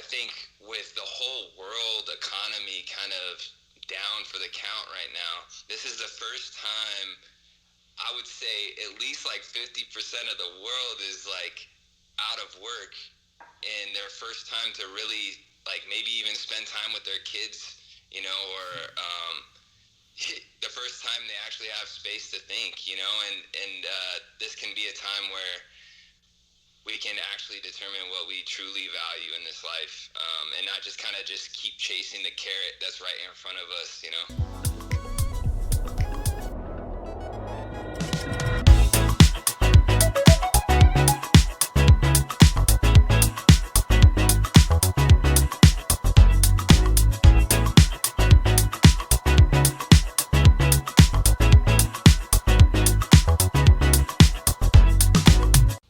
think with the whole world economy kind of down for the count right now, this is the first time I would say at least like 50% of the world is like out of work, and their first time to really like maybe even spend time with their kids, you know, or the first time they actually have space to think, you know, and this can be a time where we can actually determine what we truly value in this life, and not just kind of just keep chasing the carrot that's right in front of us, you know.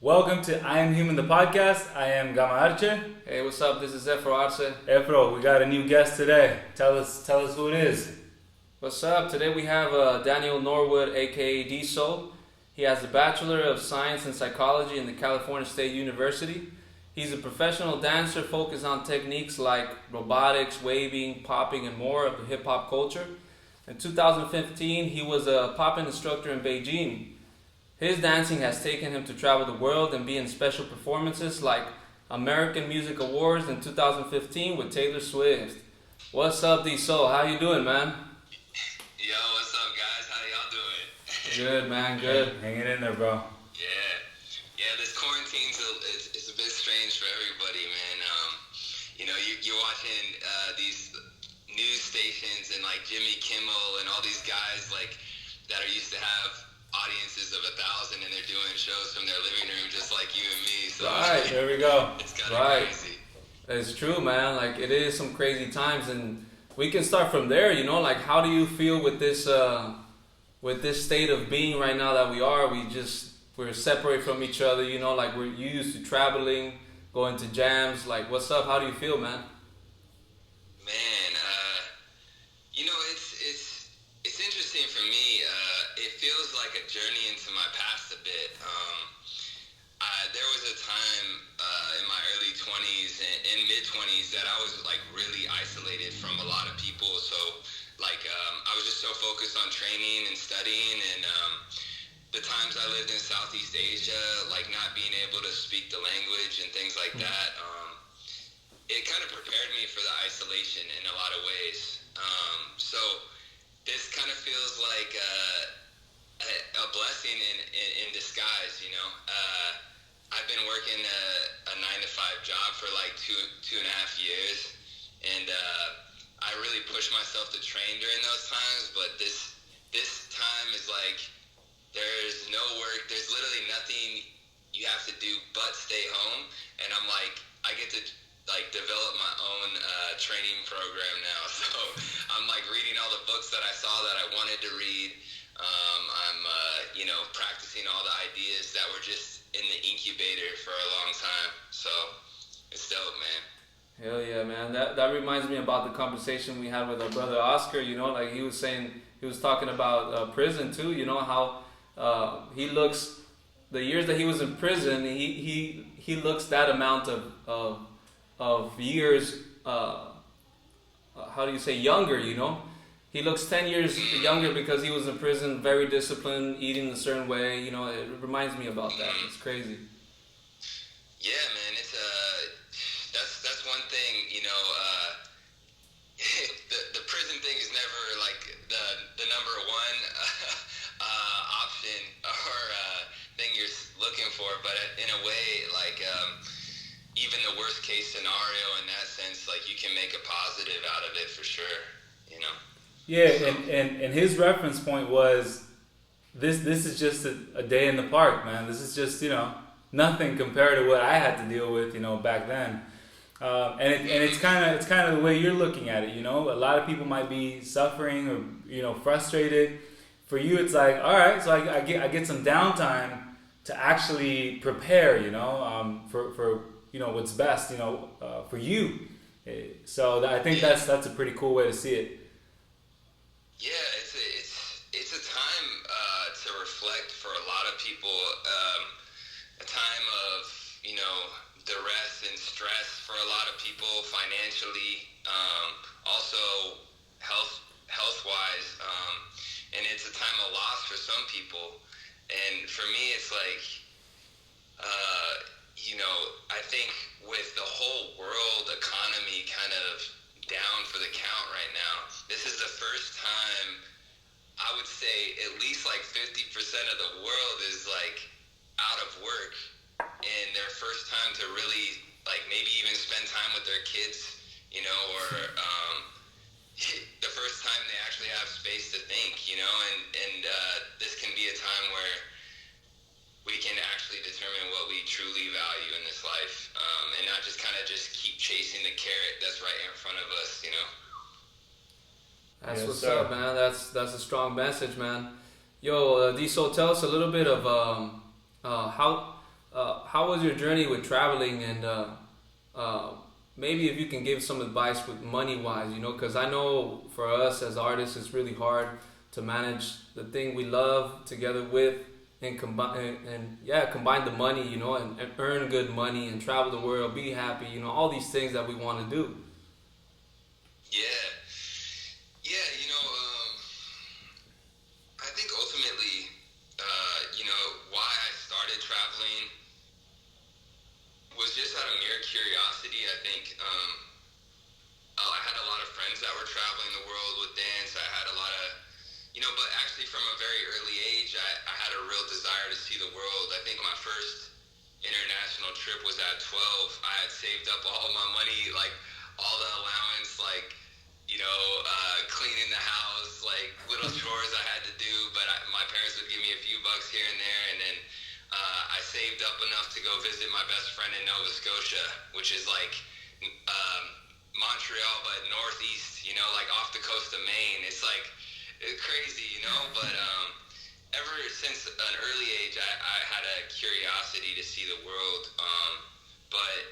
Welcome to I Am Human, the podcast. I am Gama Arche. Hey, what's up? This is Efro, Arce. Efro, we got a new guest today. Tell us who it is. What's up? Today we have Daniel Norwood AKA D SOUL. He has a Bachelor of Science in Psychology in the California State University. He's a professional dancer focused on techniques like robotics, waving, popping, and more of the hip-hop culture. In 2015, he was a popping instructor in Beijing. His dancing has taken him to travel the world and be in special performances like American Music Awards in 2015 with Taylor Swift. What's up, D SOUL? How you doing, man? Yo, what's up, guys? How y'all doing? Good, man. Good. Hanging in there, bro. Yeah. This quarantine's it's a bit strange for everybody, man. You know, you're watching these news stations and like Jimmy Kimmel and all these guys like that are used to have audiences of 1,000 and they're doing shows from their living room just like you and me. So right, there we go. It's kind of crazy. It's true, man. Like, it is some crazy times, and we can start from there, you know? Like, how do you feel with this state of being right now that we are? We're separate from each other, you know? Like, you used to traveling, going to jams. Like, what's up? How do you feel, man? Man, you know, it's interesting for me. It feels like a journey into my past a bit. There was a time in my early 20s and mid 20s that I was like really isolated from a lot of people. So like I was just so focused on training and studying, and the times I lived in Southeast Asia, like not being able to speak the language and things like that, it kind of prepared me for the isolation in a lot of ways. So this kind of feels like a blessing in disguise, you know. I've been working a 9-to-5 job for like two and a half years, and I really pushed myself to train during those times. But this time is like there's no work, there's literally nothing you have to do but stay home, and I'm like I get to like develop my own training program now. So I'm like reading all the books that I saw that I wanted to read. I'm you know, practicing all the ideas that were just in the incubator for a long time. So it's dope, man. Hell yeah, man. That reminds me about the conversation we had with our brother Oscar, you know? Like, he was talking about prison too, you know, how he looks, the years that he was in prison, he looks that amount of years, how do you say, younger, you know? He looks 10 years younger because he was in prison, very disciplined, eating a certain way, you know? It reminds me about that. It's crazy. Yeah, man, it's that's one thing, you know, the prison thing is never like the number one option or thing you're looking for, but in a way, like even the worst case scenario in that sense, like you can make a positive out of it for sure, you know. Yeah, and his reference point was this is just a day in the park, man. This is just, you know, nothing compared to what I had to deal with, you know, back then. And it's kind of the way you're looking at it, you know. A lot of people might be suffering or, you know, frustrated. For you, it's like, all right, so I get some downtime to actually prepare, you know, for you know what's best, you know, for you. So I think that's a pretty cool way to see it. Yeah, it's a time to reflect for a lot of people. A time of, you know, duress and stress for a lot of people. people financially, also health-wise, and it's a time of loss for some people. And for me, it's like, I think with the whole world economy kind of down for the count right now, this is the first time, I would say at least like 50% of the world is like out of work, and their first time to really like maybe even spend time with their kids, or the first time they actually have space to think, and this can be a time where we can actually determine what we truly value in this life, and not just kind of just keep chasing the carrot that's right in front of us, That's Yes, what's sir. up, man. That's a strong message, man. Yo, D Soul, tell us a little bit of how was your journey with traveling, and maybe if you can give some advice with money wise, because I know for us as artists, it's really hard to manage the thing we love together with and combine the money, and earn good money and travel the world, be happy, all these things that we want to do. I think ultimately, why I started traveling was just out of mere curiosity. I think I had a lot of friends that were traveling the world with dance. I had a lot of, but actually from a very early age, I had a real desire to see the world. I think my first international trip was at 12. I had saved up all my money, like all the allowance, like, cleaning the house, like little chores I had to do, but my parents would give me a few bucks here and there, and then I saved up enough to go visit my best friend in Nova Scotia, which is like Montreal, but northeast, like off the coast of Maine. It's like crazy, but ever since an early age, I had a curiosity to see the world, but,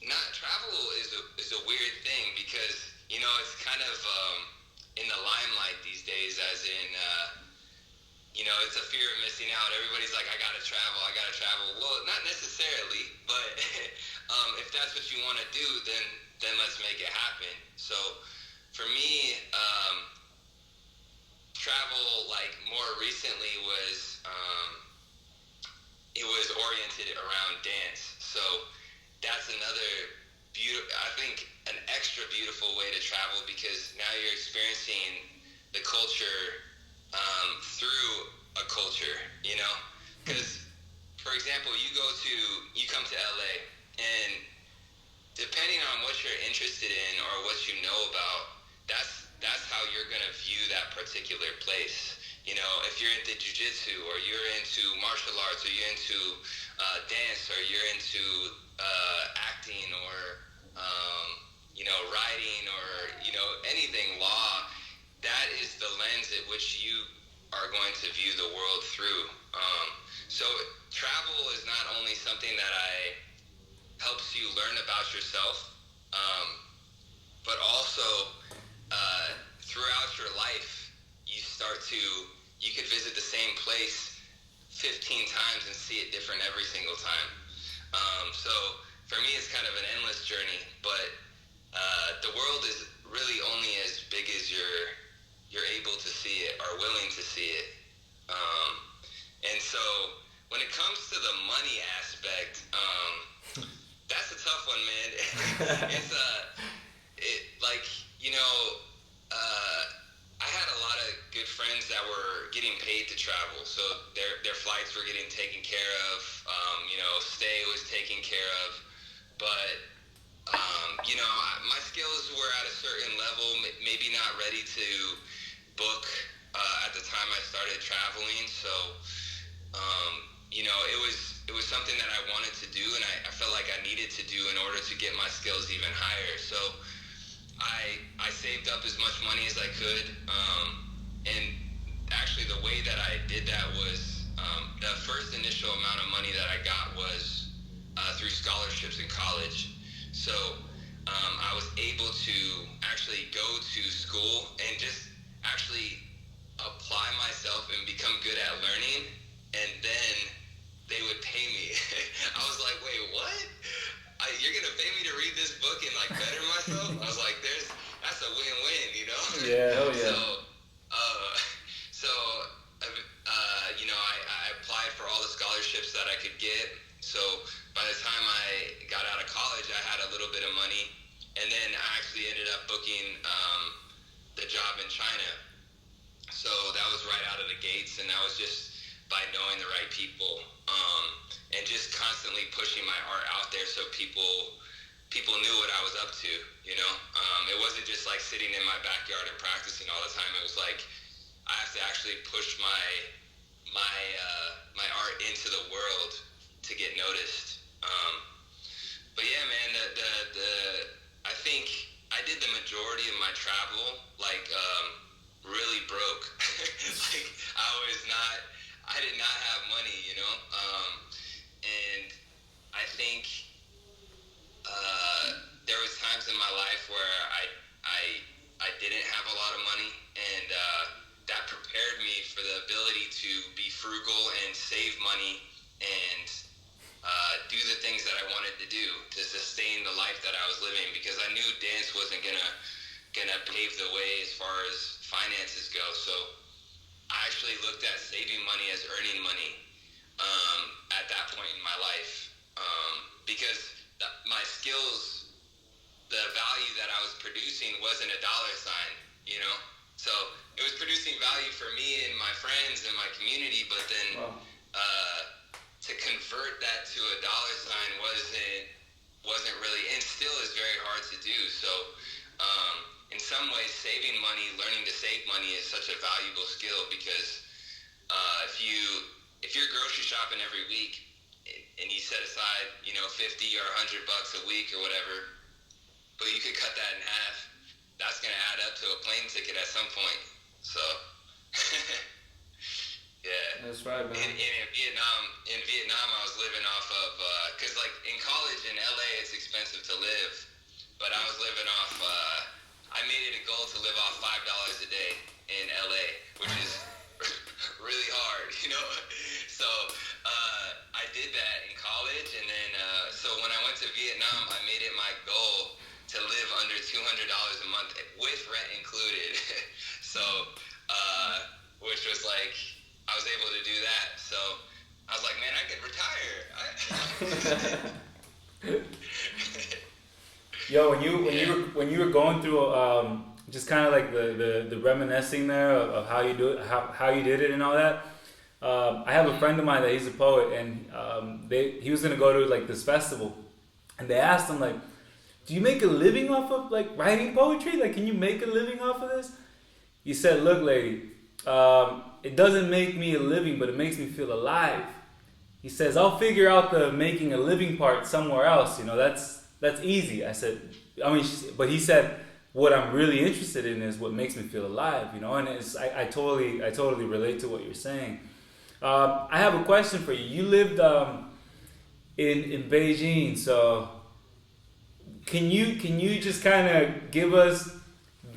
not travel is a weird thing because, it's kind of in the limelight these days, as in, it's a fear of missing out. Everybody's like, I gotta travel. Well, not necessarily, but if that's what you want to do, then let's make it happen. So for me, travel like more recently was it was oriented around dance. So that's another I think an extra beautiful way to travel, because now you're experiencing the culture through a culture, because for example, you come to LA, and depending on what you're interested in or what you know about, that's how you're going to view that particular place. If you're into jiu-jitsu, or you're into martial arts, or you're into dance, or you're into acting, or writing, or anything, law, that is the lens at which you are going to view the world through. So travel is not only something that helps you learn about yourself, but also throughout your life, you could visit the same place 15 times and see it different every single time. So for me, it's kind of an endless journey, but the world is really only as big as you're able to see it or willing to see it. And so when it comes to the money aspect, that's a tough one, man. It's I had a lot of good friends that were getting paid to travel, so their flights were getting taken care of, stay was taken care of, but my skills were at a certain level, maybe not ready to book at the time I started traveling, so it was something that I wanted to do, and I felt like I needed to do in order to get my skills even higher. So I saved up as much money as I could, and actually the way that I did that was the first initial amount of money that I got was through scholarships in college. So I was able to actually go to school and just actually apply myself and become good at learning, and then they would pay me. I was like, wait, what? you're gonna pay me to read this book and like better myself? I was like, that's a win-win, you know? Yeah, hell yeah. I applied for all the scholarships that I could get. So by the time I got out of college, I had a little bit of money, and then I actually ended up booking the job in China. So that was right out of the gates, and that was just by knowing the right people, and just constantly pushing my art out there so people knew what I was up to, you know? It wasn't just like sitting in my backyard and practicing all the time. It was like I have to actually push my art into the world to get noticed. But yeah, man, I think I did the majority of my travel like really broke. Like I did not have money, you know? And I think there was times in my life where I didn't have a lot of money, and that prepared me for the ability to be frugal and save money and do the things that I wanted to do to sustain the life that I was living, because I knew dance wasn't gonna pave the way as far as finances go. So I actually looked at saving money as earning money at that point in my life, because my skills, the value that I was producing wasn't a dollar sign, you know? So it was producing value for me and my friends and my community, but then to convert that to a dollar sign wasn't really, and still is very hard to do. So in some ways, saving money, learning to save money is such a valuable skill, because if you're grocery shopping every week and you set aside, you know, $50 or $100 a week or whatever, but you could cut that in half, that's going to add up to a plane ticket at some point. So yeah, that's right, man. In Vietnam, I was living off of, because like in college in LA, it's expensive to live, but I was living off, I made it a goal to live off $5 a day in LA, which is really hard, you know? So I did that in college, and then so when I went to Vietnam, I made it my goal to live under $200 a month with rent included. So which was like, I was able to do that. So I was like, man, I could retire. Yo, when you were going through just kind of like the reminiscing there of how you do it, how you did it and all that. I have a friend of mine that he's a poet, and he was gonna go to like this festival, and they asked him like, do you make a living off of like writing poetry? Like, can you make a living off of this? He said, look, lady, it doesn't make me a living, but it makes me feel alive. He says, I'll figure out the making a living part somewhere else. You know, that's easy. I said, but he said, what I'm really interested in is what makes me feel alive, you know, and I totally relate to what you're saying. I have a question for you. You lived in Beijing, so can you just kind of give us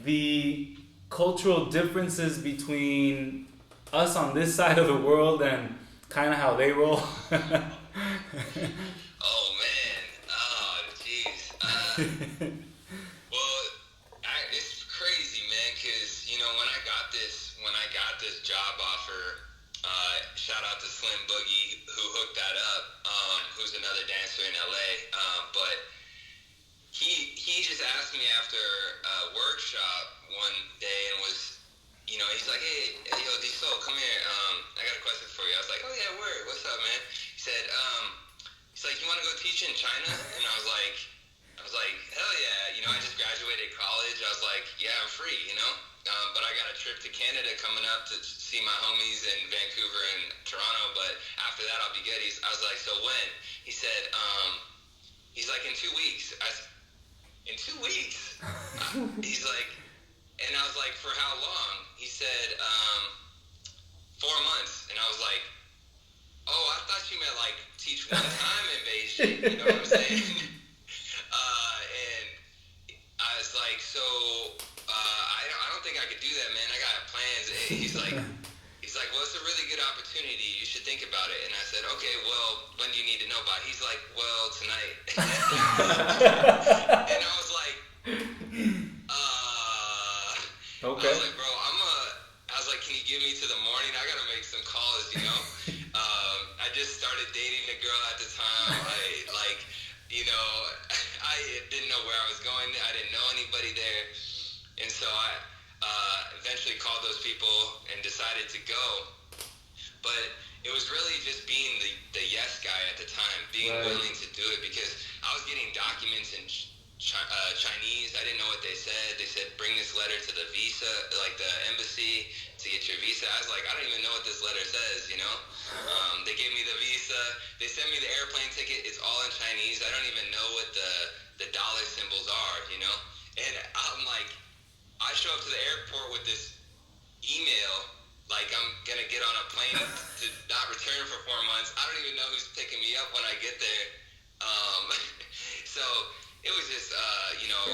the cultural differences between us on this side of the world and kind of how they roll? Oh man, oh jeez. Well, it's crazy, man, because you know when I got this job offer, shout out to Slim Boogie who hooked that up, who's another dancer in LA, but he just asked me after a workshop one day and was, you know, he's like, hey yo, D Soul, come here, I got a question for you. I was like, oh yeah, word, what's up, man? He said, he's like, you want to go teach in China? And I was like, hell yeah, you know, I just graduated college. I was like, yeah, I'm free, you know, but I got a trip to Canada coming up to see my homies in Vancouver and Toronto, but after that I'll be good. I was like, so when? He said, he's like, in 2 weeks. I said, in 2 weeks? He's like, and I was like, for how long? He said, 4 months. And I was like, oh, I thought you meant like teach one time in Beijing, you know what I'm saying? And I was like, so I don't think I could do that, man. I got plans. And he's like, well, it's a really good opportunity. You should think about it. And I said, okay, well, when do you need to know by? He's like, well, tonight. And I was like, Okay. I was like, bro, I was like, can you give me to the morning? I gotta make some calls, you know? I just started dating a girl at the time. I didn't know where I was going. I didn't know anybody there. And so I eventually called those people and decided to go. But it was really just being the yes guy at the time, being willing to do it, because I was getting documents in Chinese. I didn't know what they said. They said, bring this letter to the visa, like the embassy, to get your visa. I was like, I don't even know what this letter says, you know? They gave me the visa. They sent me the airplane ticket. It's all in Chinese. I don't even know what the dollar symbols are, you know? And I'm like, I show up to the airport with this email, like I'm going to get on a plane to not return for 4 months. I don't even know who's picking me up when I get there. So it was just,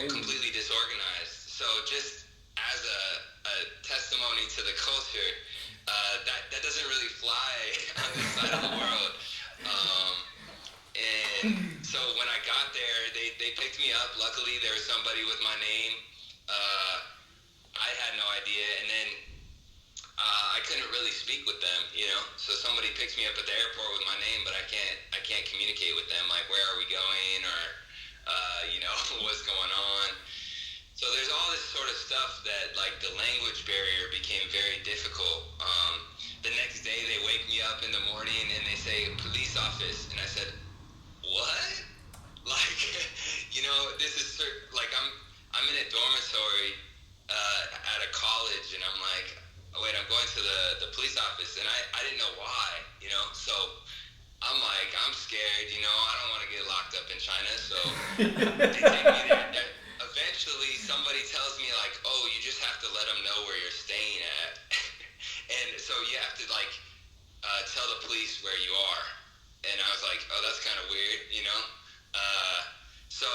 completely disorganized. So just as a testimony to the culture, that doesn't really fly on this side of the world. And so when I got there, they picked me up. Luckily, there was somebody with my name. I had no idea. And then I couldn't really speak with them, you know. So somebody picks me up at the airport with my name, but I can't communicate with them, like, where are we going, or what's going on. So there's all this sort of stuff that, like, the language barrier became very difficult. The next day they wake me up in the morning and they say, police office, and I said, what? Like, this is like, I'm in a dormitory at a college, and I'm like, oh, wait, I'm going to the police office, and I didn't know why, you know. So I'm like, I'm scared, you know. I don't want to get locked up in China, so they take me there. Eventually somebody tells me, like, oh, you just have to let them know where you're staying at. And so you have to, like, tell the police where you are. And I was like, oh, that's kind of weird, you know. So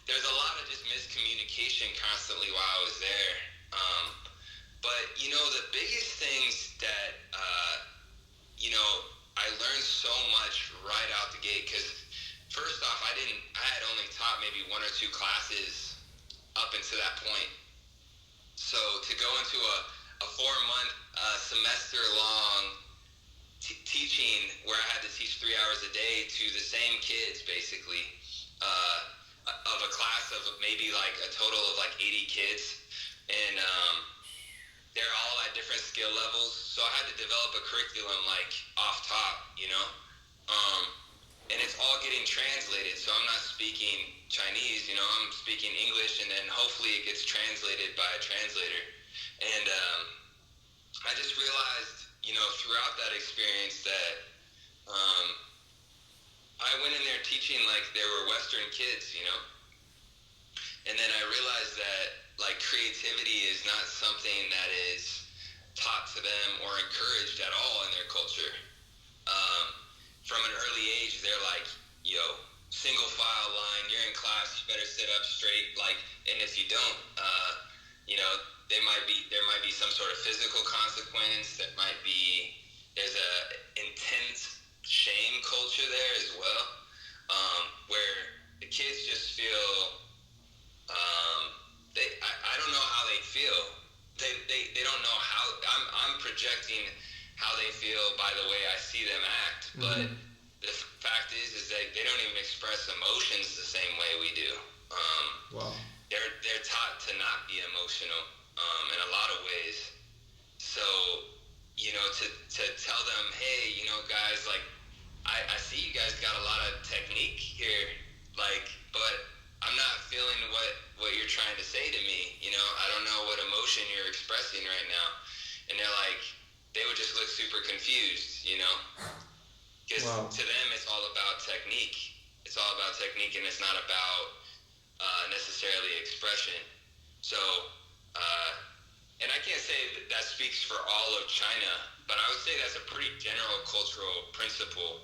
there's a lot of just miscommunication constantly while I was there. But the biggest things that I learned so much right out the gate, because first off, I had only taught maybe 1 or 2 classes up until that point. So to go into a 4-month semester long teaching, where I had to teach 3 hours a day to the same kids, basically, of a class of maybe like a total of like 80 kids, and they're all at different skill levels. So I had to develop a curriculum, like, off top, you know. And it's all getting translated, so I'm not speaking Chinese, you know, I'm speaking English, and then hopefully it gets translated by a translator. And I just realized, throughout that experience that I went in there teaching like there were Western kids, you know. And then I realized that, like, creativity is not something that is taught to them or encouraged at all in their culture. From an early age, they're like, single file line, you're in class, you better sit up straight, like, and if you don't, there might be some sort of physical consequence. There's a intense shame culture there as well, where the kids just feel, I don't know how they feel. They don't know how, I'm projecting how they feel by the way I see them act, but the fact is that they don't even express emotions the same way we do. Wow. They're taught to not be emotional in a lot of ways. So, to tell them, hey, guys, like, I see you guys got a lot of technique here, like, but I'm not feeling what you're trying to say to me. I don't know what emotion you're expressing right now. And they're like, they would just look super confused, because to them it's all about technique. It's all about technique, and it's not about necessarily expression. So, and I can't say that speaks for all of China, but I would say that's a pretty general cultural principle,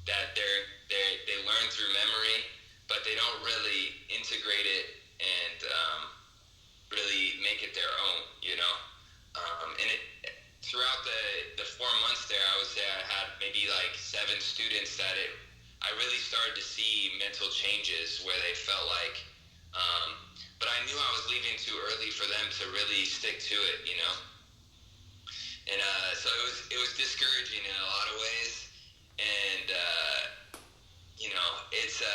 that they learn through memory, but they don't really integrate it and really make it their own, And it, throughout the 4 months there, I would say I had maybe like 7 students that I really started to see mental changes where they felt like, but I knew I was leaving too early for them to really stick to it, you know? And so it was discouraging in a lot of ways. And, you know, it's,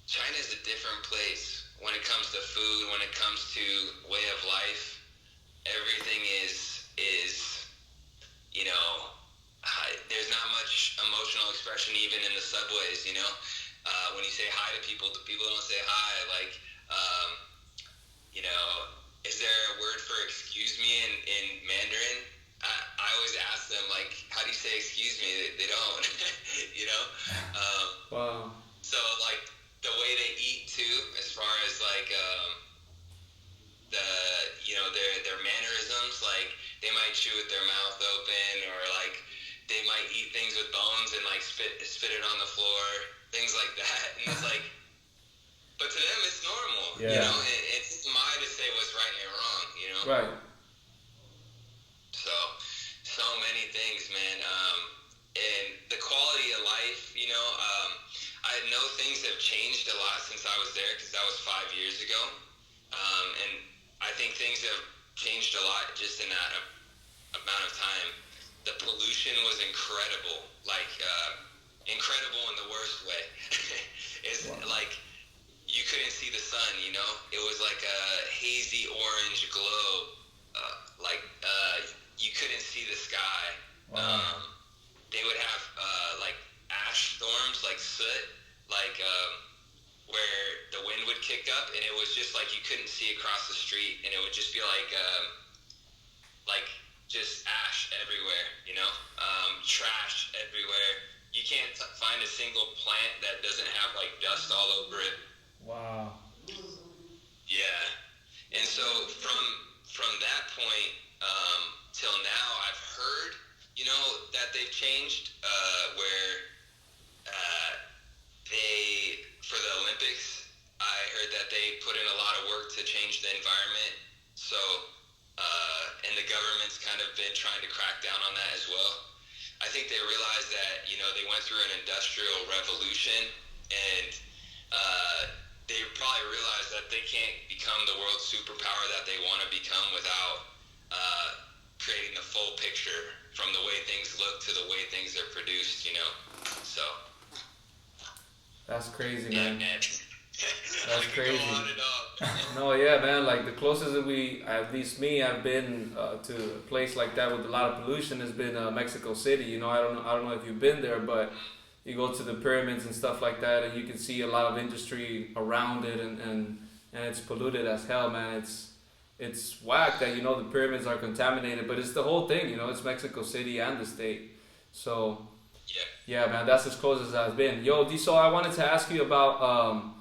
China's a different place when it comes to food, when it comes to way of life. Everything is, you know, there's not much emotional expression even in the subways, you know. When you say hi to people don't say hi. Like, you know, is there a word for excuse me in Mandarin? I always ask them, like, how do you say excuse me? They don't, you know. Wow. So, like, the way they eat too, as far as like you know, their mannerisms, like they might chew with their mouth open, or like they might eat things with bones and like spit it on the floor, things like that. And it's like, but to them it's normal, yeah. You know. It's my to say what's right and wrong, you know. Right. So many things, man. And the quality of life, you know. I know things have changed a lot since I was there, because that was 5 years ago. And I think things have changed a lot just in that amount of time. The pollution was incredible, like incredible in the worst way. It's wow. Like you couldn't see the sun, you know. It was like a hazy orange glow, like you couldn't see the sky. Wow. They would have like ash storms, like soot, like where the wind would kick up, and it was just like you couldn't see across the street, and it would just be like just ash everywhere, you know, trash everywhere. You can't find a single plant that doesn't have like dust all over it. Wow. Yeah, and so from that point till now, I've heard, you know, that they've changed, where they, for the Olympics, I heard that they put in a lot of work to change the environment. So, and the government's kind of been trying to crack down on that as well. I think they realized that, you know, they went through an industrial revolution, and they probably realized that they can't become the world superpower that they want to become without creating the full picture, from the way things look to the way things are produced, you know. So that's crazy, yeah, man. That's crazy. Go on and on. No, yeah, man. Like the closest that at least me, I've been to a place like that with a lot of pollution has been Mexico City. You know, I don't know if you've been there, but you go to the pyramids and stuff like that, and you can see a lot of industry around it, and it's polluted as hell, man. It's whack that, you know, the pyramids are contaminated, but it's the whole thing, you know. It's Mexico City and the state. So yeah, man, that's as close as I've been. Yo, D SOUL, I wanted to ask you about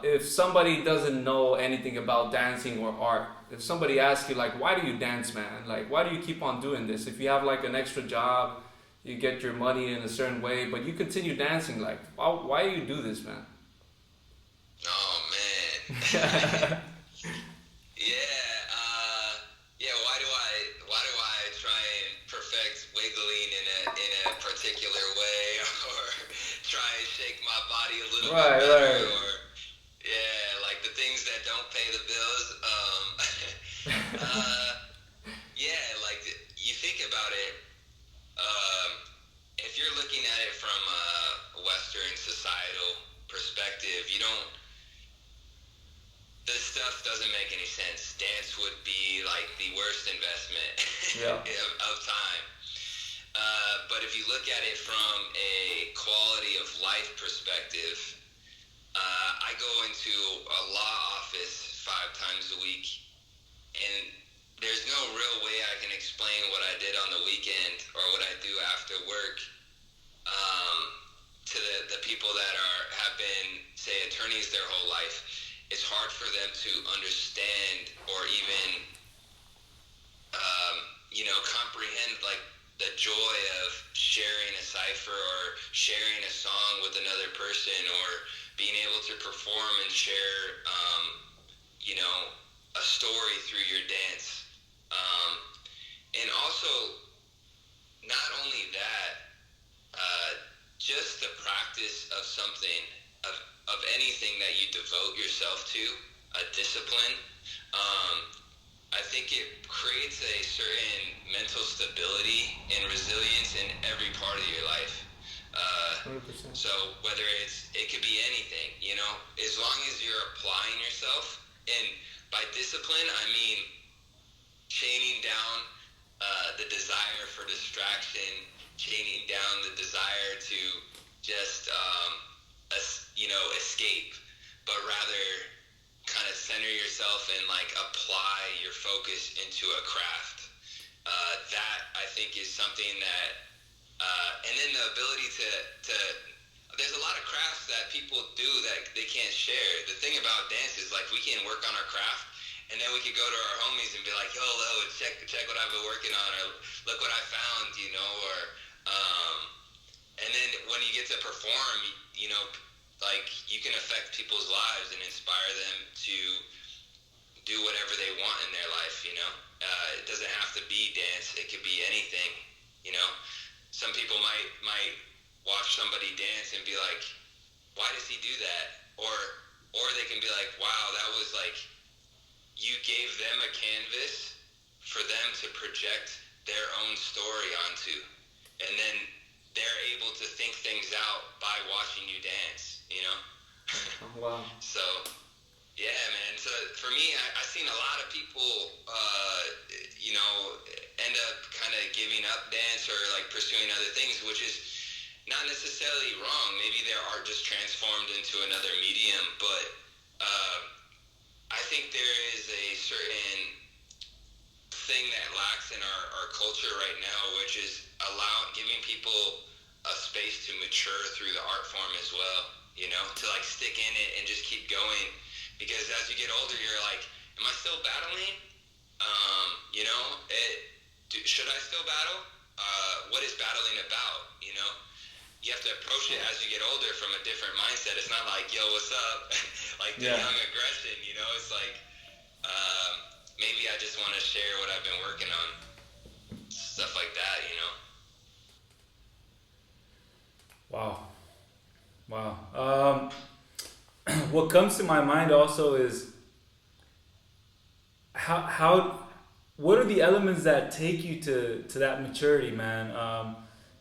if somebody doesn't know anything about dancing or art, if somebody asks you, like, why do you dance, man? Like, why do you keep on doing this? If you have, like, an extra job, you get your money in a certain way, but you continue dancing, like, why do you do this, man? Oh, man. Why do I try and perfect wiggling in a particular way, or try and shake my body a little bit better, or like the things that don't pay the bills. Yeah, like you think about it, if you're looking at it from a Western societal perspective, this stuff doesn't make any sense. Dance would be like the worst investment of time. But if you look at it from a quality of life perspective, I go into a law office 5 times a week, and there's no real way I can explain what I did on the weekend or what I do after work to the people that have been, say, attorneys their whole life. It's hard for them to understand or even, comprehend, like, the joy of sharing a cipher or sharing a song with another person, or being able to perform and share, a story through your dance. And also, not only that, just the practice of something, of anything that you devote yourself to, a discipline, I think it creates a certain mental stability and resilience in every part of your life. 100%. So whether it could be anything, you know, as long as you're applying yourself, and by discipline, I mean chaining down the desire for distraction, chaining down the desire to just, escape, but rather kind of center yourself and like apply your focus into a craft. That I think is something that, and then the ability to there's a lot of crafts that people do that they can't share. The thing about dance is like we can work on our craft, and then we could go to our homies and be like, yo, check what I've been working on, or look what I found, you know, or and then when you get to perform, you know, like you can affect people's lives and inspire them to do whatever they want in their life, you know. It doesn't have to be dance, it could be anything, you know. Some people might watch somebody dance and be like, why does he do that? Or they can be like, wow, that was like, you gave them a canvas for them to project their own story onto, and then they're able to think things out by watching you dance, you know. Oh, wow. So yeah, man. So for me, I've seen a lot of people, end up kind of giving up dance or like pursuing other things, which is not necessarily wrong. Maybe their art just transformed into another medium, but I think there is a certain thing that lacks in our culture right now, which is giving people a space to mature through the art form as well, you know, to like stick in it and just keep going. Because as you get older, you're like, am I still battling? Should I still battle? What is battling about? You know, you have to approach it as you get older from a different mindset. It's not like, yo, what's up? Like the young aggression, you know. It's like maybe I just want to share what I've been working on, stuff like that, you know. Wow. What comes to my mind also is what are the elements that take you to that maturity, man?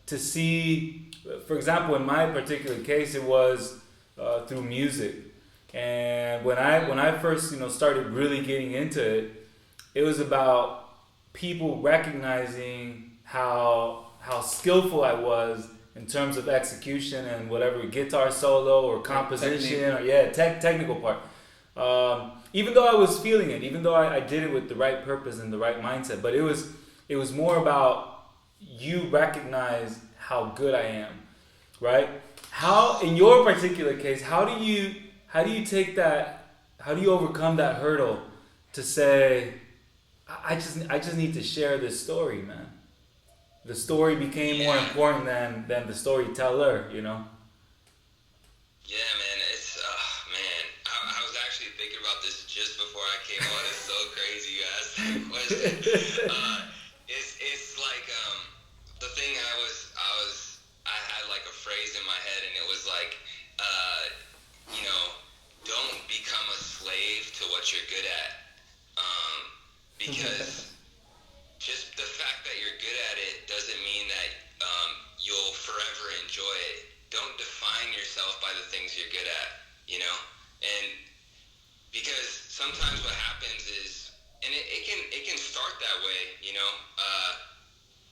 To see, for example, in my particular case, it was through music, and when I first started really getting into it, it was about people recognizing how skillful I was in terms of execution and whatever guitar solo or composition technical part. Even though I was feeling it, even though I did it with the right purpose and the right mindset, but it was more about you recognize how good I am, right? How, in your particular case, how do you take that? How do you overcome that hurdle to say, I just need to share this story, man? The story became more important than the storyteller, you know? Yeah, man. It's, I was actually thinking about this just before I came on. It's so crazy you asked that question. It's like, the thing I had like a phrase in my head, and it was like, don't become a slave to what you're good at. Because just the fact that you're good at it doesn't mean that you'll forever enjoy it. Don't define yourself by the things you're good at, you know? And because sometimes what happens is, and it can start that way, you know,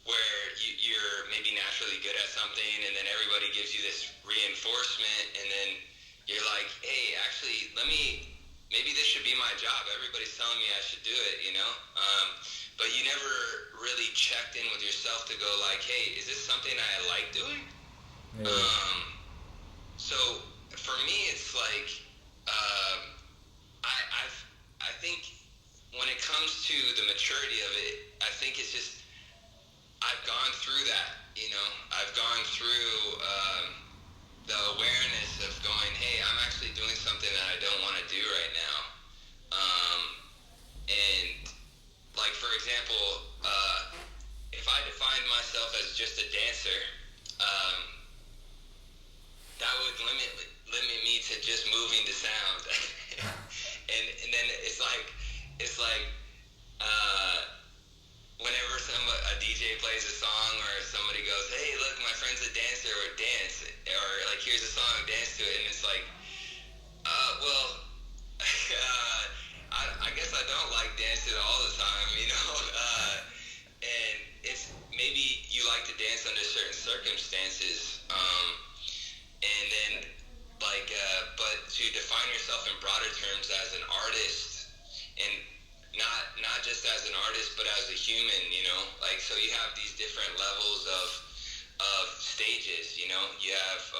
where you're maybe naturally good at something, and then everybody gives you this reinforcement, and then you're like, hey, actually, maybe this should be my job. Everybody's telling me I should do it, you know? But you never really checked in with yourself to go like, hey, is this something I like doing? Yeah. So for me, it's like, I think when it comes to the maturity of it, I think it's just, I've gone through that, you know? I've gone through the awareness of going, hey, I'm actually doing something that I don't want to do right now. And like, for example, it's like, whenever a DJ plays a song or somebody goes, hey, look, my friend's a dancer, or dance, or like, here's a song, dance to it, and it's like, well, I guess I don't like dancing all the time, you know, and it's, maybe you like to dance under certain circumstances, and then, like, but to define yourself in broader terms as an artist, and not just as an artist, but as a human, you know, like, so you have these different levels of stages, you know, you have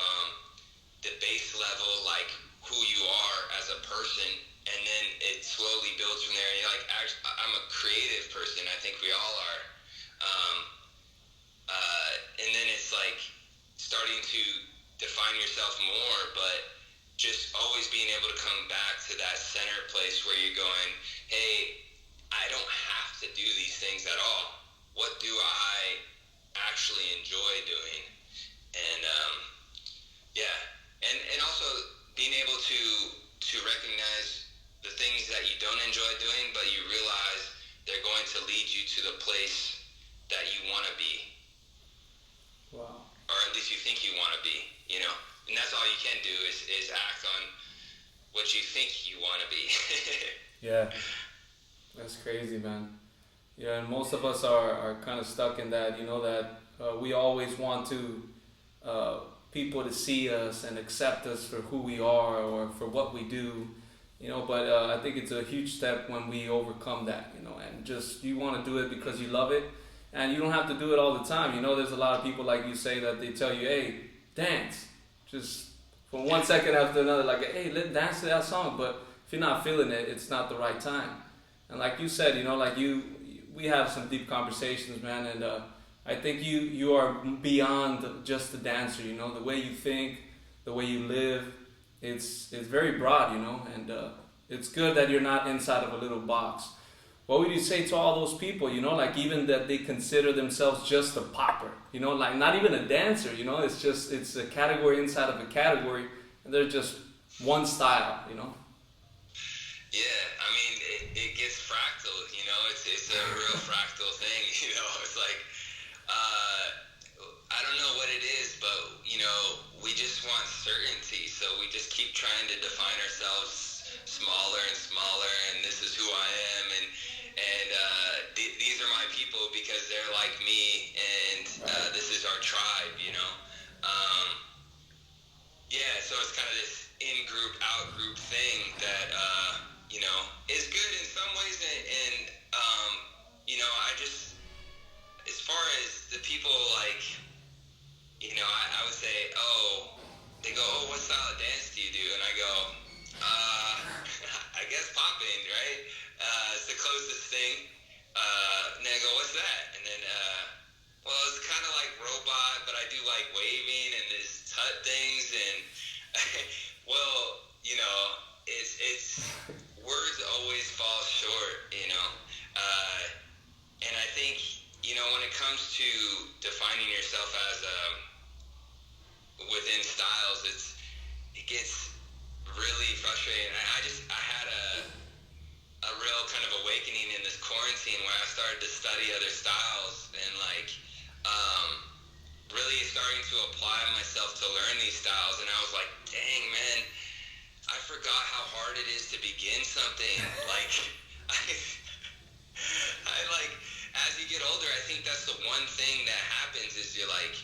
the base level, like who you are as a person, and then it slowly builds from there, and you're like, I'm a creative person, I think we all are, and then it's like starting to define yourself more, but just always being able to come back to that center place where you're going, hey, I don't have to do these things at all. What do I actually enjoy doing? And and also being able to recognize the things that you don't enjoy doing, but you realize they're going to lead you to the place that you want to be. Wow. Or at least you think you want to be, you know? And that's all you can do is act on what you think you want to be. Yeah. That's crazy, man. Yeah, and most of us are kind of stuck in that, you know, that we always want to people to see us and accept us for who we are or for what we do, you know, but I think it's a huge step when we overcome that, you know, and just you want to do it because you love it, and you don't have to do it all the time. You know, there's a lot of people, like you say, that they tell you, hey, dance, just from one second after another, like, hey, let's dance to that song, but if you're not feeling it, it's not the right time. And like you said, you know, like we have some deep conversations, man, and I think you are beyond just the dancer, you know, the way you think, the way you live, it's very broad, you know, and it's good that you're not inside of a little box. What would you say to all those people, you know, like even that they consider themselves just a popper, you know, like not even a dancer, you know, it's a category inside of a category, and they're just one style, you know? Yeah, I mean, it gets fractal, you know, it's a real fractal thing, you know, it's like, I don't know what it is, but, you know, we just want certainty, so we just keep trying to define ourselves smaller and smaller, and this is who I am, and these are my people because they're like me, and this is our tribe, you know. Yeah, so it's kind of this in-group, out-group thing that, you know, is good in some ways, and you know, I just, as far as the people, like, you know, I would say, oh, they go, oh, what style of dance do you do? And I go, I guess popping, right? It's the closest thing. And then I go, what's that? And then, well, it's kind of like robot, but I do like waving and this tut things, and well, you know, it's words always fall short, you know. And I think, you know, when it comes to defining yourself as within styles, it gets really frustrating. I had a real kind of awakening in this quarantine where I started to study other styles and like really starting to apply myself to learn these styles, and I was like, dang, man, I forgot how hard it is to begin something. Like I like, as you get older, I think that's the one thing that happens is you're like,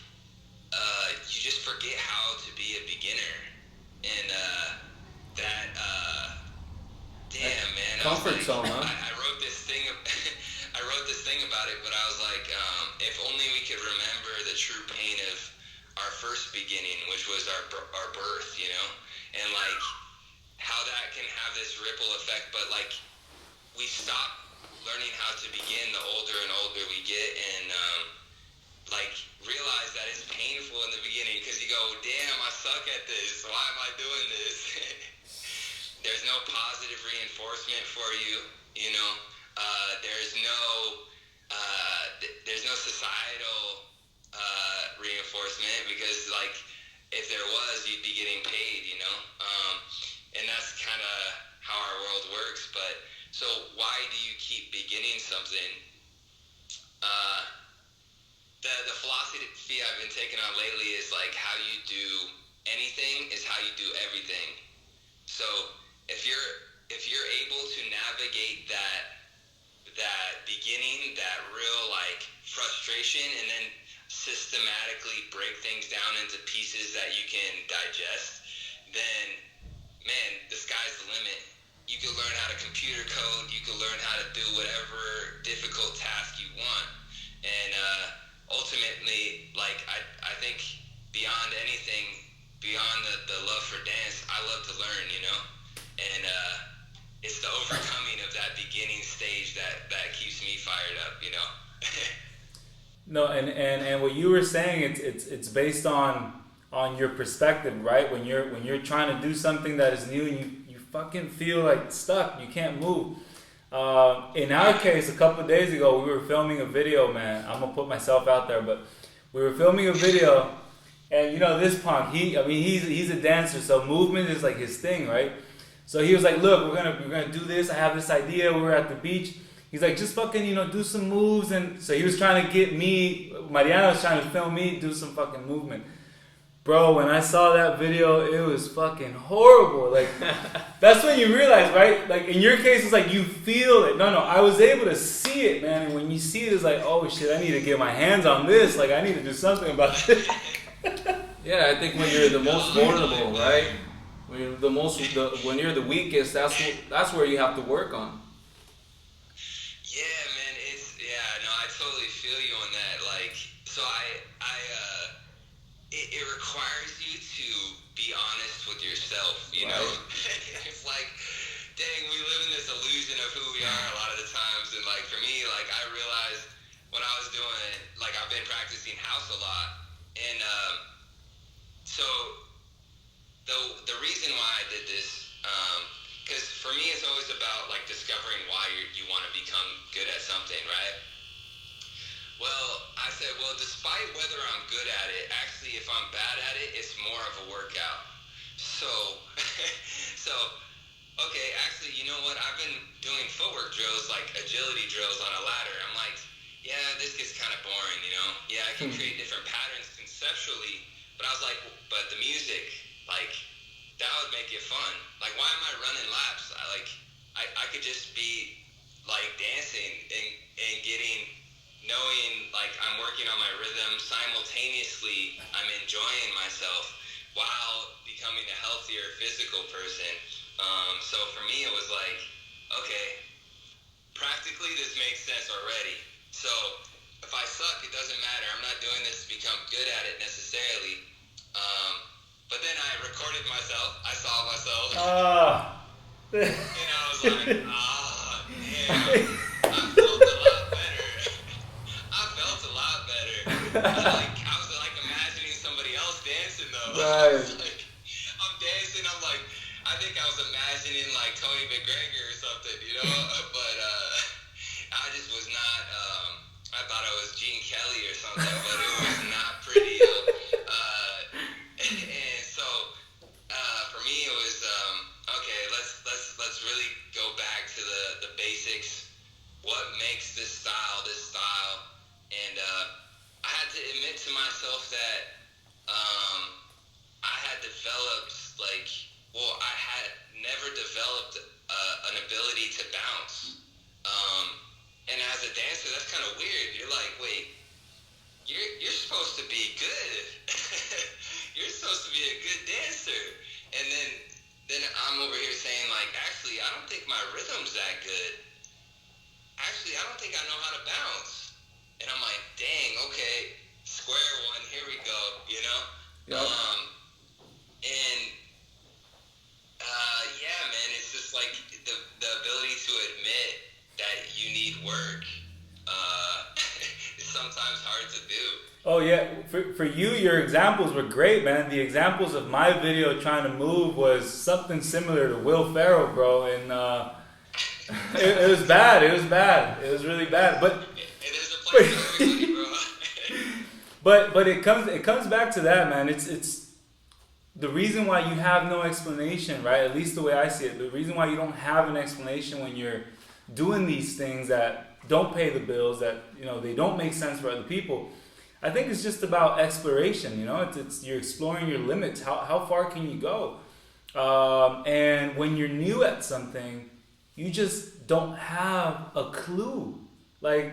you just forget how to be a beginner, and damn, man, comfort zone, huh? I wrote this thing. I wrote this thing about it, but I was like, if only we could remember the true pain of our first beginning, which was our birth, you know, and like how that can have this ripple effect. But like we stop learning how to begin the older and older we get, and like realize that it's painful in the beginning because you go, damn, I suck at this. Why am I doing this? There's no positive reinforcement for you, you know. There's no societal reinforcement because, like, if there was, you'd be getting paid, you know. And that's kind of how our world works. But So why do you keep beginning something? The philosophy I've been taking on lately is like how you do anything is how you do everything. So if you're able to navigate that beginning, that real like frustration, and then systematically break things down into pieces that you can digest, then man, the sky's the limit. You can learn how to computer code, you can learn how to do whatever difficult task you want. And ultimately, like I think beyond anything, beyond the love for dance, I love to learn, you know? And it's the overcoming of that beginning stage that keeps me fired up, you know? No, and what you were saying, it's based on your perspective, right? When you're trying to do something that is new and you fucking feel like stuck, you can't move. In our case, a couple of days ago, we were filming a video, man. I'm gonna put myself out there, but we were filming a video, and you know this punk, he's a dancer, so movement is like his thing, right? So he was like, look, we're gonna do this. I have this idea. We were at the beach. He's like, just fucking, do some moves. And so he was trying to get me, Mariano was trying to film me do some fucking movement. Bro, when I saw that video, it was fucking horrible. Like, that's when you realize, right? Like, in your case, it's like you feel it. No, I was able to see it, man. And when you see it, it's like, oh shit, I need to get my hands on this. Like, I need to do something about this. Yeah, I think when you're the most vulnerable, right? When you're when you're the weakest, that's where you have to work on. Yeah, man, I totally feel you on that. Like, so it requires you to be honest with yourself, you know? It's like, dang, we live in this illusion of who we are a lot of the times, and like, for me, like, I realized when I was doing, like, I've been practicing house a lot, and so the reason why I did this, because for me it's always about like discovering why you want to become good at something, right? Well, I said, despite whether I'm good at it, actually if I'm bad at it, it's more of a workout. So, okay, actually, you know what? I've been doing footwork drills, like agility drills on a ladder. I'm like, yeah, this gets kind of boring, you know? Yeah, I can create different patterns conceptually, but I was like, but the music, like, that would make it fun. Like, why am I running laps? I could just be like dancing and knowing like I'm working on my rhythm simultaneously. I'm enjoying myself while becoming a healthier physical person. So for me, it was like, okay, practically this makes sense already. So if I suck, it doesn't matter. I'm not doing this to become good at it necessarily. But then I recorded myself. I saw myself. And I was like, damn. I felt a lot better. I was like imagining somebody else dancing though. Right. I'm dancing. I'm like, I think I was imagining like Tony McGregor or something, you know? But I just was not. I thought I was Gene Kelly or something, but it was not pretty. And so for me, it was okay. Let's really go back to the basics. What makes this style? And I had to admit to myself that I had developed I had never developed an ability to bounce. And as a dancer, that's kind of weird. You're like, wait, you're supposed to be good. You're supposed to be a good dancer. And then I'm over here saying like, actually, I don't think my rhythm's that good. Actually, I don't think I know how to bounce. And I'm like, dang, okay, square one, here we go, you know? Yeah. Yeah, man, it's just like the ability to admit that you need work is sometimes hard to do. Oh yeah, for you, your examples were great, man. The examples of my video trying to move was something similar to Will Ferrell, bro, and it was bad. It was really bad. But there's a place for everybody, bro. but it comes back to that, man. It's the reason why you have no explanation, right? At least the way I see it, the reason why you don't have an explanation when you're doing these things that don't pay the bills, that, you know, they don't make sense for other people. I think it's just about exploration, you know, it's you're exploring your limits. How far can you go? And when you're new at something, you just don't have a clue. Like,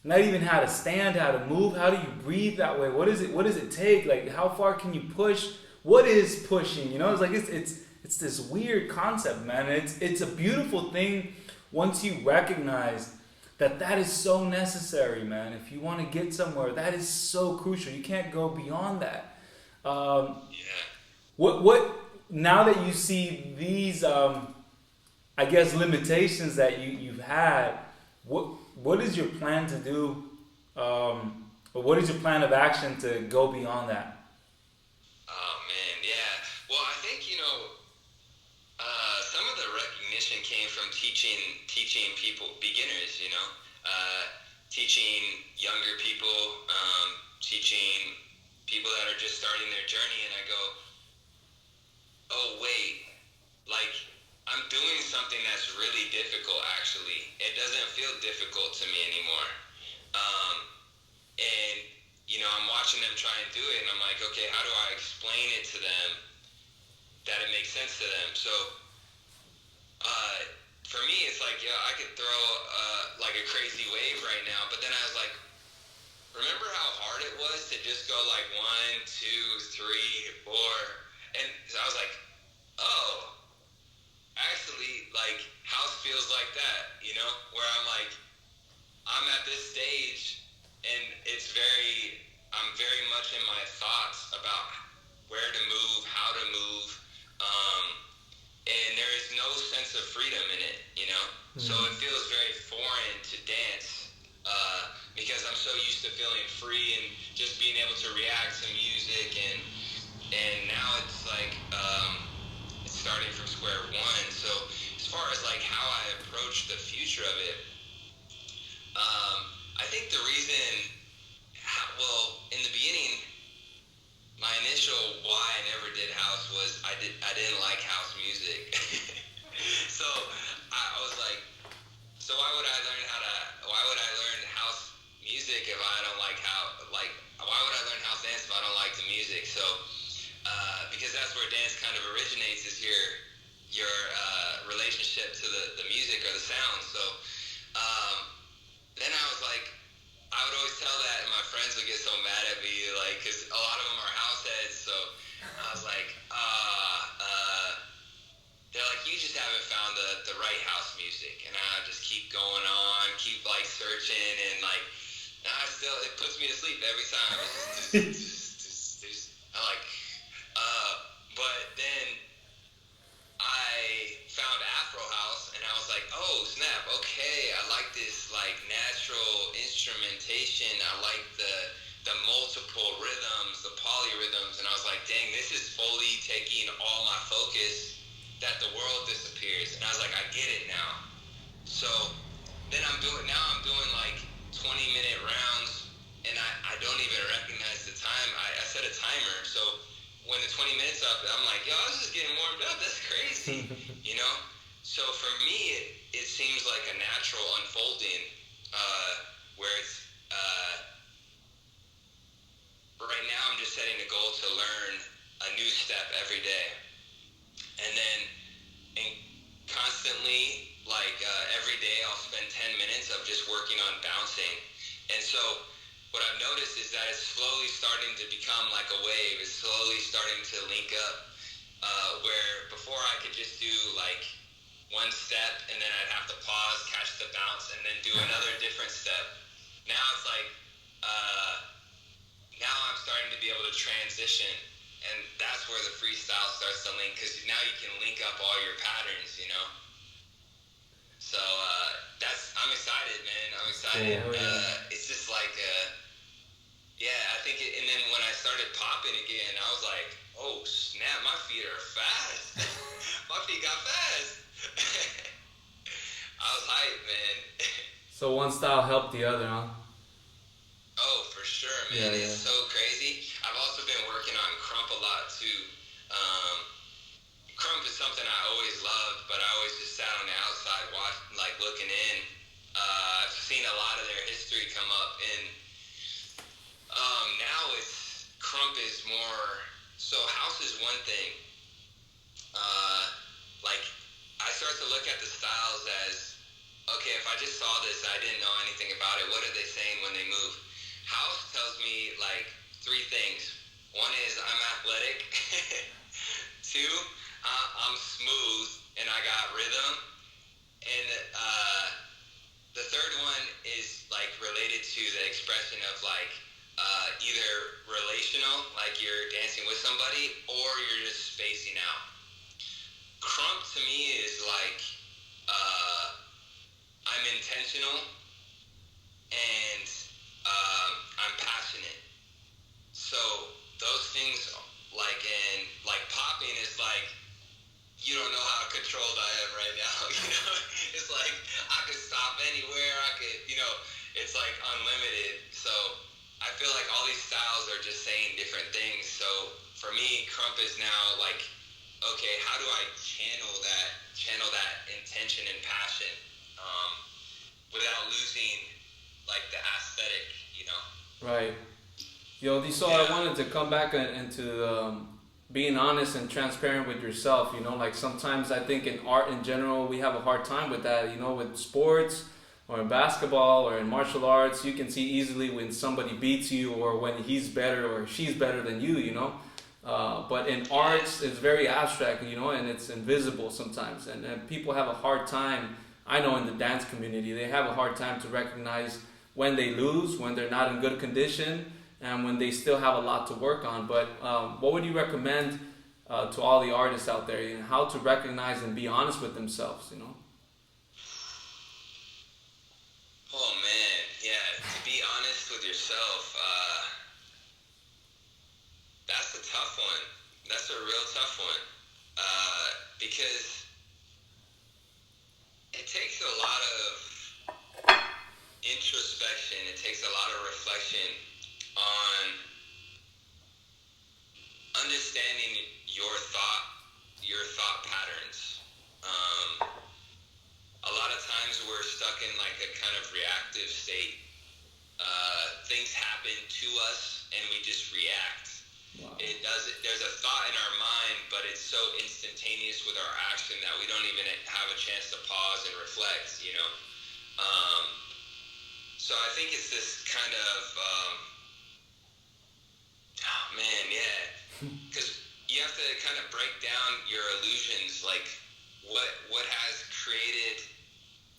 not even how to stand, how to move, how do you breathe that way? What does it take? Like, how far can you push? What is pushing? You know, it's like it's this weird concept, man. It's a beautiful thing once you recognize that is so necessary, man. If you want to get somewhere, that is so crucial. You can't go beyond that. What now that you see these, I guess, limitations that you've had, what is your plan to do, or what is your plan of action to go beyond that? Oh man, yeah. Well, I think, you know, some of the recognition came from teaching people, beginners, you know, teaching younger people, teaching people that are just starting their journey, and I go, oh wait, like, I'm doing something that's really difficult, actually. It doesn't feel difficult to me anymore. And, you know, I'm watching them try and do it, and I'm like, okay, how do I explain it to them that it makes sense to them? So, for me, it's like, yeah, I could throw, like a crazy wave right now, but then I was like, remember how hard it was to just go like 1, 2, 3, 4, and so I was like, oh, actually, like, house feels like that, you know, where I'm like, I'm at this stage, and I'm very much in my thoughts about where to move, how to move, and there is no sense of freedom in it, you know, so it feels very foreign to dance, because I'm so used to feeling free and just being able to react to music, and now it's like, it's starting from square one. So as far as like how I approach the future of it, I think the reason, well, in the beginning, my initial why I never did house was I didn't like house music. So I was like, so why would I learn house music if I don't like why would I learn house dance if I don't like the music? So because that's where dance kind of originates, is your relationship to the music or the sound. So then I was like, I would always tell that, and my friends would get so mad at me, like, because a lot of them are house heads. So I was like, they're like, you just haven't found the right house music. And I just keep going on, keep like searching, and like, it puts me to sleep every time. I'm like, but then I found Afro house, and I was like, oh snap, okay, I like this like natural instrumentation. I like the multiple rhythms, the polyrhythms, and I was like, dang, this is fully taking all my focus, that the world disappears. And I was like, I get it now. So then I'm doing like 20-minute rounds, and I don't even recognize the time. I set a timer, so when the 20 minutes up, I'm like, yo, I was just getting warmed up. That's crazy, you know? So for me, it seems like a natural unfolding, where it's, right now I'm just setting a goal to learn a new step every day. And then constantly, like every day, I'll spend 10 minutes of just working on bouncing. And so what I've noticed is that it's slowly starting to become like a wave. It's slowly starting to link up, where before I could just do like one step, and then I'd have to pause, catch the bounce, and then do another different step. Now it's like, now I'm starting to be able to transition, and that's where the freestyle starts to link, because now you can link up all your patterns, you know? So I'm excited, man. I'm excited. It's just like, I think and then when I started popping again, I was like, oh snap, my feet are fast. My feet got fast. I was hyped, man. So one style helped the other, huh? Oh, for sure, man. It's so crazy. I've also been working on crump a lot too. Crump is something I always loved, but I always just sat on the outside, looking in, and now it's crump is more. So house is one thing. Like I start to look at the styles as, okay, if I just saw this, I didn't know anything about it. What are they saying when they move? House tells me like three things. One is I'm athletic. Two, I'm smooth and I got rhythm. And the third one is like related to the expression of like either relational, like you're dancing with somebody, or you're just spacing out. Crump to me is like I'm intentional and I'm passionate. So those things like popping is like you don't know how controlled I am right now. It's like I could stop anywhere. It's like unlimited. So I feel like all these styles are just saying different things. So for me, crump is now like, okay, how do I channel that intention and passion without losing like the aesthetic, Right. Yo, D SOUL, I wanted to come back into being honest and transparent with yourself. Like sometimes I think in art in general, we have a hard time with that. With sports or in basketball or in martial arts, you can see easily when somebody beats you or when he's better or she's better than you, But in arts, it's very abstract, and it's invisible sometimes. And people have a hard time, I know in the dance community, they have a hard time to recognize when they lose, when they're not in good condition, and when they still have a lot to work on. But what would you recommend to all the artists out there, how to recognize and be honest with themselves, Oh man, yeah, to be honest with yourself, that's a tough one. That's a real tough one. Because it takes a lot of introspection, it takes a lot of reflection on understanding your thought patterns. A lot of times we're stuck in like a kind of reactive state. Things happen to us and we just react. Wow. There's a thought in our mind, but it's so instantaneous with our action that we don't even have a chance to pause and reflect, So I think it's this kind of, because you have to kind of break down your illusions, like what has created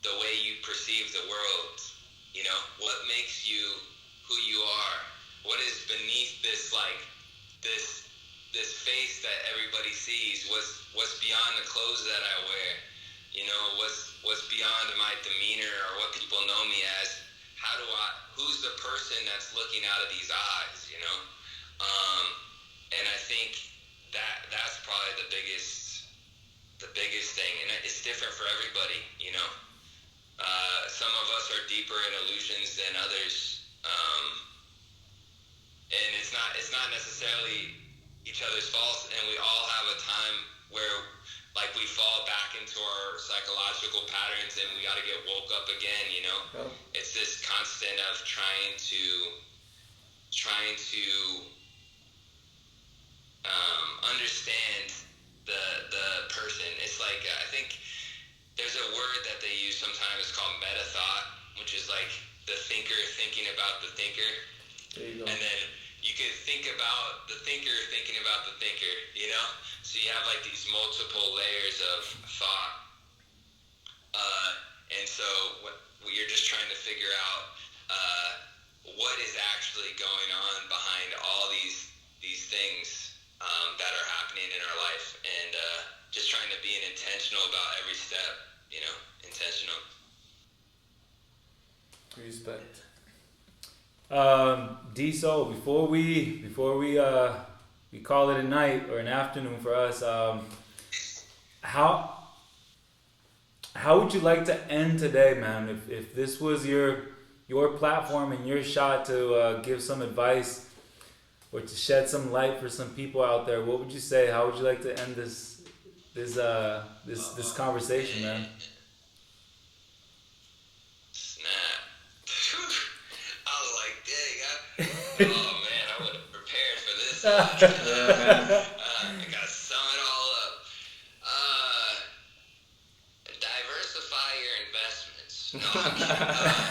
the way you perceive the world, what makes you who you are, what is beneath this face that everybody sees, what's beyond the clothes that I wear, what's beyond my demeanor or what people know me as. Who's the person that's looking out of these eyes, and I think that's probably the biggest thing, and it's different for everybody, some of us are deeper in illusions than others, and it's not necessarily each other's fault, and we all have a time where like we fall back into our psychological patterns and we got to get woke up again, Oh. It's this constant of trying to understand the person. It's like, I think there's a word that they use sometimes called meta thought, which is like the thinker thinking about the thinker. There you go. And then you could think about the thinker thinking about the thinker, So you have like these multiple layers of thought. And so you're just trying to figure out what is actually going on behind all these things that are happening in our life, and just trying to be intentional about every step, intentional. Respect. D SOUL, before we call it a night or an afternoon for us, how would you like to end today, man? If this was your platform and your shot to give some advice or to shed some light for some people out there, what would you say? How would you like to end this conversation, man? Snap. I was I gotta sum it all up. Diversify your investments. No, I'm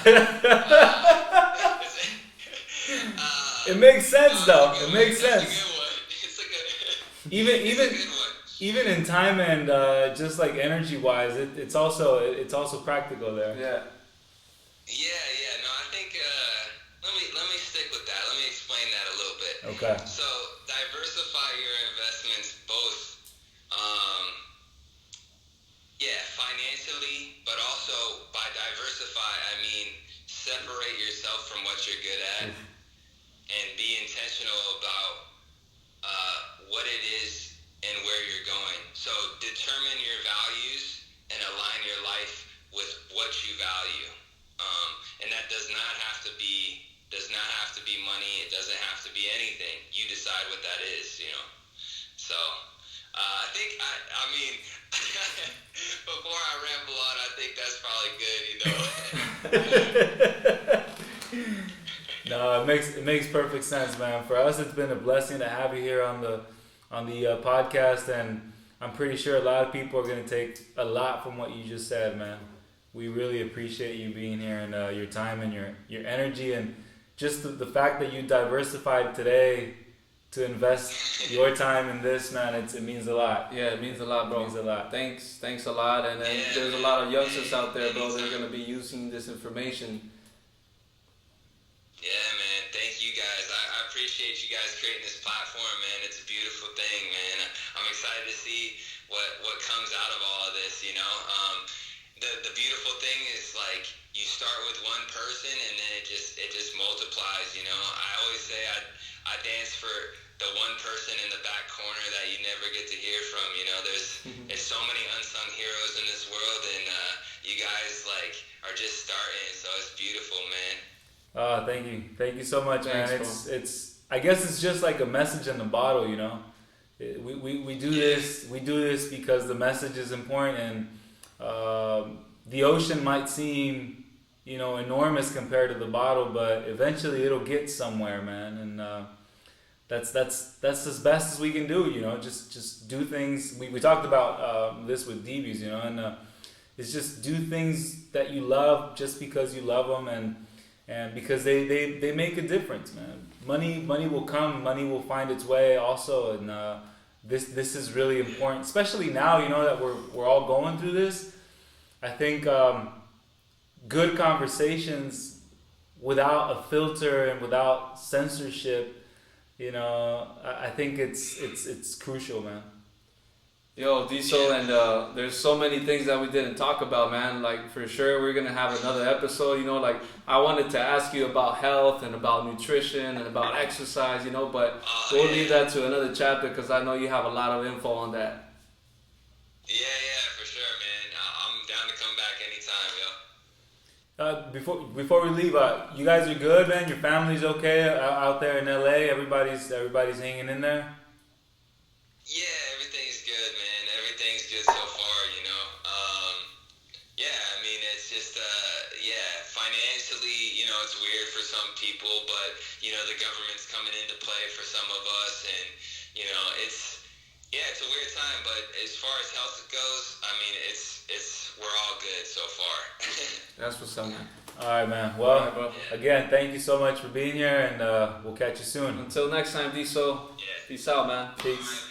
kidding. It makes sense though. It makes sense. It's a good one. It's a good Even one. even in time and just like energy wise, it's also practical there. Yeah. Yeah. No, I think let me stick with that. Let me explain that a little bit. Okay. So diversify your investments, both financially, but also by diversify I mean separate yourself from what you're good at and be intentional about what it is and where you're going. So determine your values and align your life with what you value. And that does not have to be money. It doesn't have to be anything. You decide what that is, So I think I mean before I ramble on, I think that's probably good, No, it makes perfect sense, man. For us, it's been a blessing to have you here on the podcast, and I'm pretty sure a lot of people are going to take a lot from what you just said, man. We really appreciate you being here and your time and your energy, and just the fact that you diversified today to invest your time in this, man. It means a lot. Yeah, it means a lot, bro. It means a lot. Thanks a lot. And then there's a lot of youngsters out there, bro. They're gonna be using this information. Yeah, man. Thank you guys. I appreciate you guys creating this platform, man. It's a beautiful thing, man. I'm excited to see what comes out of all of this. The beautiful thing is like you start with one person and then it just multiplies. I always say I dance for the one person in the back corner that you never get to hear from. There's so many unsung heroes in this world, and you guys are just starting. So it's beautiful, man. Oh, thank you so much, man. Thanks, It's I guess it's just like a message in the bottle, We do this because the message is important, and the ocean might seem enormous compared to the bottle, but eventually it'll get somewhere, man. And that's as best as we can do, just do things. We talked about this with DBs, and it's just do things that you love just because you love them, and because they make a difference, man. Money will come, money will find its way also, and this is really important, especially now, that we're all going through this. I think good conversations without a filter and without censorship, I think it's crucial, man. Yo, D SOUL, and there's so many things that we didn't talk about, man. Like, for sure, we're gonna have another episode. I wanted to ask you about health and about nutrition and about exercise, but we'll leave that to another chapter because I know you have a lot of info on that. Yeah, for sure, man. I'm down to come back anytime, yo. Before we leave, you guys are good, man. Your family's okay out there in LA. Everybody's hanging in there. Yeah, everything's good, man. Everything's good so far, it's just, financially, it's weird for some people, but, the government's coming into play for some of us, and, it's a weird time, but as far as health goes, we're all good so far. That's what's up, man. All right, man. Well, again, thank you so much for being here, and we'll catch you soon. Until next time, D SOUL. Yeah. Peace out, man. Peace.